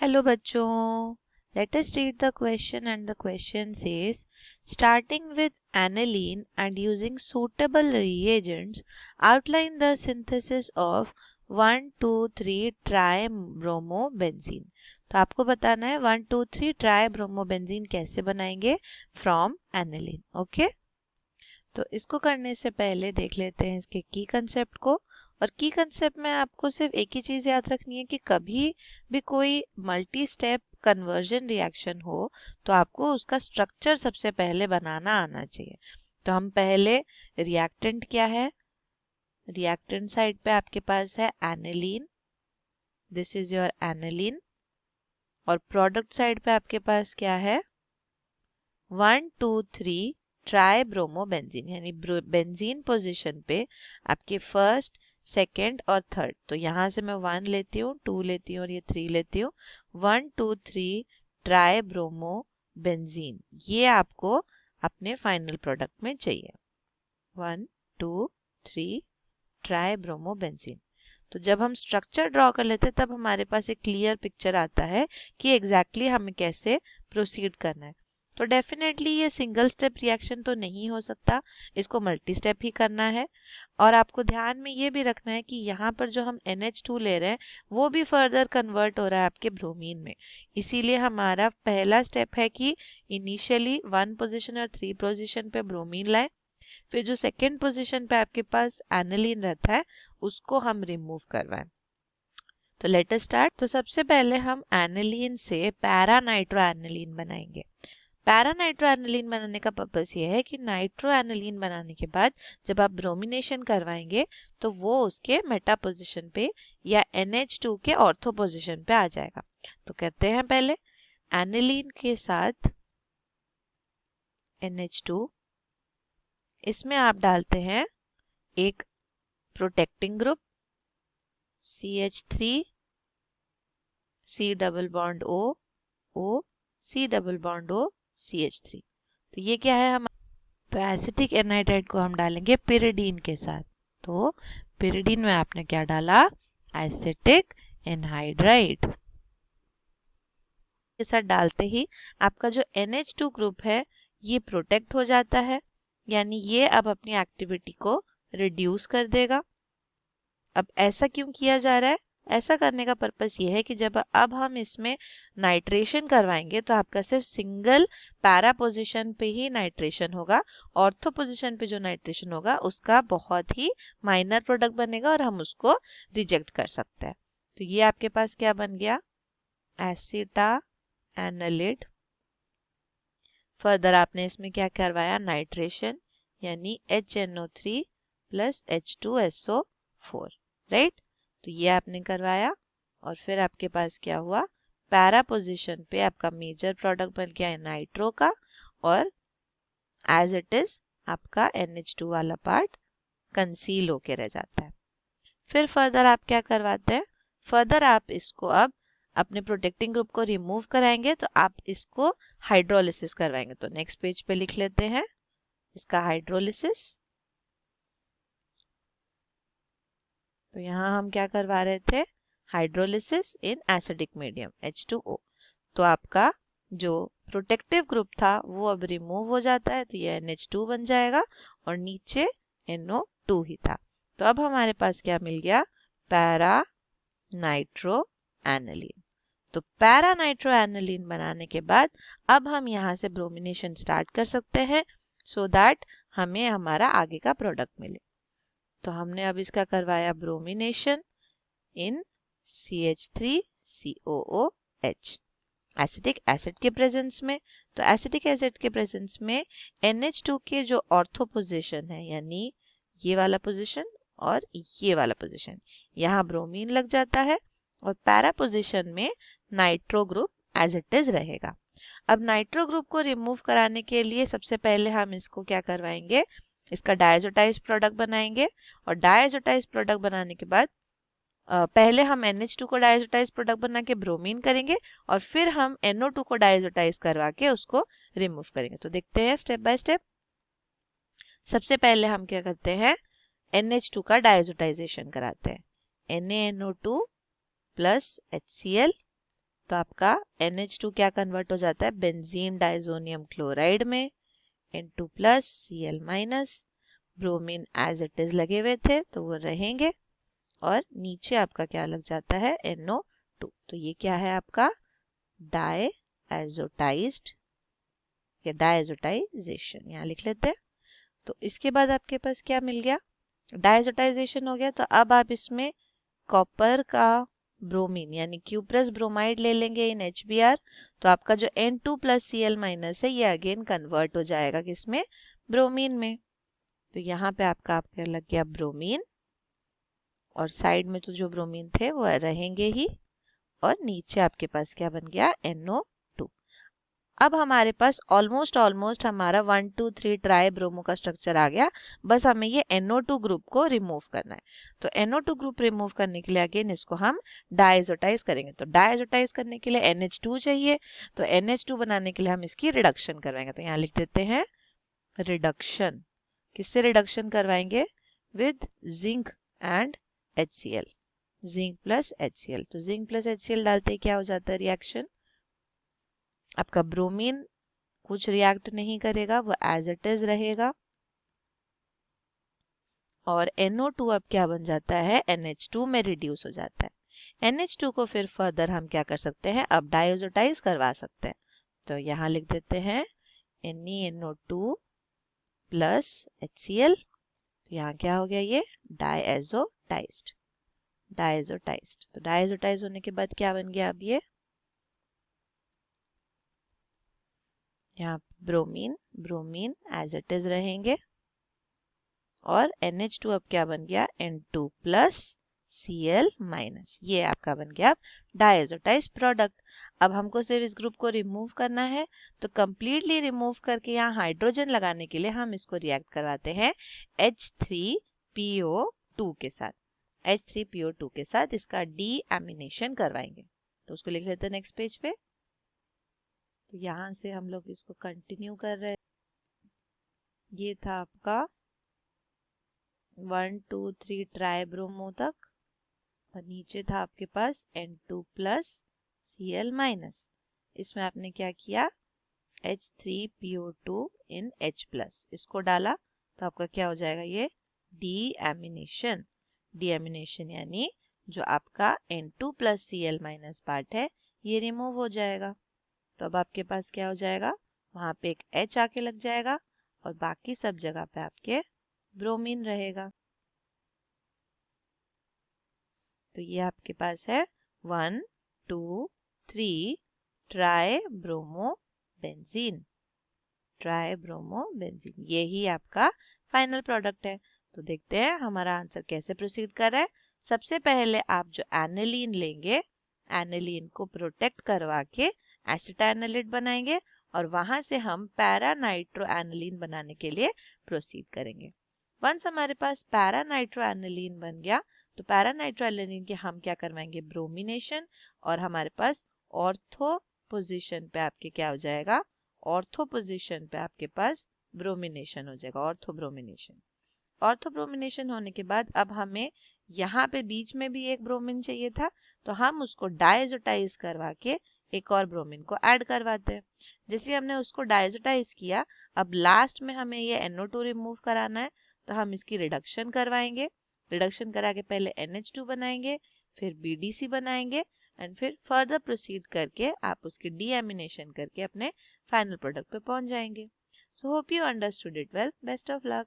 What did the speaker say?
Hello बच्चों, let us read the question and the question says starting with aniline and using suitable reagents outline the synthesis of 1,2,3 tribromobenzene। तो आपको बताना है 1,2,3 ट्राइब्रोमोबेंजीन कैसे बनाएंगे from aniline. Okay, तो इसको करने से पहले देख लेते हैं इसके की कंसेप्ट को। और की कंसेप्ट में आपको सिर्फ एक ही चीज याद रखनी है कि कभी भी कोई मल्टी स्टेप कन्वर्जन रिएक्शन हो तो आपको उसका स्ट्रक्चर सबसे पहले बनाना आना चाहिए। तो हम पहले रिएक्टेंट क्या है, रिएक्टेंट साइड पे आपके पास है aniline, this is your aniline. और प्रोडक्ट साइड पे आपके पास क्या है 1,2,3 ट्राइब्रोमोबेंजीन, यानी बेंजीन पोजीशन पे आपके फर्स्ट सेकेंड और थर्ड। तो यहाँ से मैं 1 लेती हूँ, 2 लेती हूँ और ये 3 लेती हूँ। 1,2,3 ट्राइब्रोमोबेंजीन, ये आपको अपने फाइनल प्रोडक्ट में चाहिए। 1,2,3 ट्राइब्रोमोबेंजीन। तो जब हम स्ट्रक्चर ड्रॉ कर लेते हैं तब हमारे पास एक क्लियर पिक्चर आता है कि एग्जैक्टली हमें कैसे प्रोसीड करना है। तो डेफिनेटली ये सिंगल स्टेप रिएक्शन तो नहीं हो सकता, इसको मल्टी स्टेप ही करना है। और आपको ध्यान में ये भी रखना है कि यहाँ पर जो हम NH2 ले रहे हैं वो भी फर्दर कन्वर्ट हो रहा है आपके ब्रोमीन में। इसीलिए हमारा पहला स्टेप है कि इनिशियली 1 पोजीशन और 3 पोजीशन पे ब्रोमीन लाएं, फिर जो सेकेंड पोजीशन पे आपके पास एनिलीन रहता है उसको हम रिमूव करवाएं। तो लेट अस स्टार्ट। तो सबसे पहले हम एनिलीन से पैरा नाइट्रो एनिलीन बनाएंगे। पैरा नाइट्रो एनिलीन बनाने का पर्पस ये है कि नाइट्रो एनिलीन बनाने के बाद जब आप ब्रोमिनेशन करवाएंगे तो वो उसके मेटा पोजीशन पे या NH2 के ऑर्थो पोजीशन पे आ जाएगा। तो करते हैं पहले एनिलीन के साथ NH2, इसमें आप डालते हैं एक protecting group CH3 C double bond O O C double bond O CH3। तो ये क्या है हम, तो एसिटिक एनाइड्राइड को हम डालेंगे पिरिडीन के साथ। तो पिरिडीन में आपने क्या डाला, एसिटिक एनहाइड्राइड के साथ डालते ही आपका जो NH2 ग्रुप है ये प्रोटेक्ट हो जाता है, यानी ये अब अपनी एक्टिविटी को रिड्यूस कर देगा। अब ऐसा क्यों किया जा रहा है, ऐसा करने का पर्पस ये है कि जब अब हम इसमें नाइट्रेशन करवाएंगे तो आपका सिर्फ सिंगल पैरा पोजीशन पे ही नाइट्रेशन होगा, ऑर्थो पोजीशन पे जो नाइट्रेशन होगा उसका बहुत ही माइनर प्रोडक्ट बनेगा और हम उसको रिजेक्ट कर सकते हैं। तो ये आपके पास क्या बन गया, एसिटा एनालिड। फर्दर आपने इसमें क्या करवाया, नाइट्रेशन, यानी HNO3 प्लस H2SO4, राइट। तो ये आपने करवाया और फिर आपके पास क्या हुआ, पैरा पोजीशन पे आपका मेजर प्रोडक्ट बन गया नाइट्रो का, और एज इट इज आपका NH2 वाला पार्ट कंसील होके रह जाता है। फिर फर्दर आप क्या करवाते हैं, फर्दर आप इसको अब अपने प्रोटेक्टिंग ग्रुप को रिमूव कराएंगे तो आप इसको हाइड्रोलिसिस करवाएंगे। तो नेक्स्ट पेज पे लिख लेते हैं इसका हाइड्रोलिसिस। तो यहाँ हम क्या करवा रहे थे, hydrolysis in acidic medium H2O। तो आपका जो प्रोटेक्टिव ग्रुप था वो अब रिमूव हो जाता है, तो ये NH2 बन जाएगा और नीचे NO2 ही था। तो अब हमारे पास क्या मिल गया, पैरा नाइट्रो एनिलीन। तो पैरा नाइट्रो एनिलीन बनाने के बाद अब हम यहाँ से ब्रोमिनेशन स्टार्ट कर सकते हैं सो दैट हमें हमारा आगे का प्रोडक्ट मिले। तो हमने अब इसका करवाया ब्रोमिनेशन इन CH3COOH एसिटिक एसिड के प्रेजेंस में। तो एसिटिक एसिड के प्रेजेंस में NH2 के जो ऑर्थो पोजीशन है, यानी ये वाला पोजीशन और ये वाला पोजीशन, यहाँ ब्रोमीन लग जाता है और पैरा पोजीशन में nitro group as it is रहेगा। अब नाइट्रो ग्रुप को रिमूव कराने के लिए सबसे पहले हम इसको क्या करवाएंगे, इसका डायजोटाइज प्रोडक्ट बनाएंगे। और डायजोटाइज प्रोडक्ट बनाने के बाद पहले हम NH2 को डायजोटाइज प्रोडक्ट बना के ब्रोमीन करेंगे और फिर हम NO2 को डायजोटाइज करवा के उसको रिमूव करेंगे। तो देखते हैं स्टेप बाय स्टेप। सबसे पहले हम क्या करते हैं, NH2 का डायजोटाइजेशन कराते हैं, NaNO2 प्लस HCl। तो आपका NH2 क्या कन्वर्ट हो जाता है बेंजीन डाइजोनियम क्लोराइड में, N2 plus Cl minus, bromine as it is लगे हुए थे तो वो रहेंगे, और नीचे आपका क्या लग जाता है NO2। तो ये क्या है आपका डायएजोटाइज्ड या डायएजोटाइजेशन, यहाँ लिख लेते हैं। तो इसके बाद आपके पास क्या मिल गया, डायएजोटाइजेशन हो गया। तो अब आप इसमें कॉपर का ब्रोमीन यानी क्यूप्रस ब्रोमाइड ले लेंगे इन HBr। तो आपका जो N2 प्लस Cl माइनस है ये अगेन कन्वर्ट हो जाएगा किसमें, ब्रोमीन में। तो यहाँ पे आपका लग गया ब्रोमीन, और साइड में तो जो ब्रोमीन थे वो रहेंगे ही, और नीचे आपके पास क्या बन गया NO2। अब हमारे पास ऑलमोस्ट हमारा 1 2 3 ट्राई ब्रोमो का स्ट्रक्चर आ गया। बस हमें ये NO2 ग्रुप को रिमूव करना है। तो NO2 ग्रुप रिमूव करने के लिए अगेन इसको हम डायजोटाइज करेंगे। तो डायजोटाइज करने के लिए NH2 चाहिए, तो NH2 बनाने के लिए हम इसकी रिडक्शन करवाएंगे। तो यहाँ लिख देते हैं रिडक्शन। किससे रिडक्शन करवाएंगे, with zinc and HCl, zinc plus HCl। तो जिंक प्लस HCl डालते ही क्या हो जाता है रिएक्शन, आपका ब्रोमीन कुछ रिएक्ट नहीं करेगा, वो एज इट इज रहेगा, और NO2 अब क्या बन जाता है NH2 में रिड्यूस हो जाता है। NH2 को फिर फर्दर हम क्या कर सकते हैं, अब डायजोटाइज करवा सकते हैं। तो यहाँ लिख देते हैं NeNO2 प्लस HCl। तो यहाँ क्या हो गया, ये डायएजोटाइज्ड। तो डायजोटाइज होने के बाद क्या बन गया, अब ये यहाँ ब्रोमीन एज इट इज रहेंगे, और NH2 अब क्या बन गया N2 प्लस Cl माइनस। ये आपका बन गया डायएजोटाइज प्रोडक्ट। अब हमको सिर्फ इस ग्रुप को रिमूव करना है। तो कंप्लीटली रिमूव करके यहाँ हाइड्रोजन लगाने के लिए हम इसको रिएक्ट करवाते हैं H3PO2 के साथ। H3PO2 के साथ इसका डीएमिनेशन करवाएंगे। तो उसको लिख लेते हैं नेक्स्ट पेज पे। तो यहाँ से हम लोग इसको कंटिन्यू कर रहे हैं। ये था आपका 1 2 3 ट्राई ब्रोमो तक, और नीचे था आपके पास N2 प्लस Cl माइनस। इसमें आपने क्या किया, H3PO2 इन H प्लस इसको डाला, तो आपका क्या हो जाएगा, ये डीएमिनेशन। यानी जो आपका N2 plus Cl minus part है ये रिमूव हो जाएगा। तो अब आपके पास क्या हो जाएगा, वहां पे एक H आके लग जाएगा, और बाकी सब जगह पे आपके ब्रोमीन रहेगा। तो ये आपके पास है 1 2 3 ट्राई ब्रोमो बेंजीन। यही आपका फाइनल प्रोडक्ट है। तो देखते हैं हमारा आंसर कैसे प्रोसीड कर रहा है। सबसे पहले आप जो एनिलीन लेंगे, एनिलीन को प्रोटेक्ट करवा के एसिटाइनलेट बनाएंगे, और वहां से हम पैरा नाइट्रो एनिलीन बनाने के लिए प्रोसीड करेंगे। वंस हमारे पास पैरा नाइट्रो एनिलीन बन गया, तो पैरा नाइट्रो एनिलीन के हम क्या करवाएंगे, ब्रोमिनेशन, और हमारे पास ऑर्थो पोजीशन पे आपके क्या हो जाएगा, ऑर्थो पोजीशन पे आपके पास ब्रोमिनेशन हो जाएगा, ऑर्थो ब्रोमिनेशन होने के बाद अब हमें यहाँ पे बीच में भी एक ब्रोमीन चाहिए था, तो हम उसको डायजोटाइज करवा के एक और ब्रोमीन को ऐड करवाते हैं। जैसे हमने उसको डायजोटाइज किया, अब लास्ट में हमें ये NO2 रिमूव कराना है, तो हम इसकी रिडक्शन करवाएंगे। रिडक्शन करा के पहले NH2 बनाएंगे, फिर BDC बनाएंगे, एंड फिर फर्दर प्रोसीड करके आप उसकी डीएमिनेशन करके अपने फाइनल प्रोडक्ट पे पहुंच जाएंगे। So hope you understood it well. Best of luck.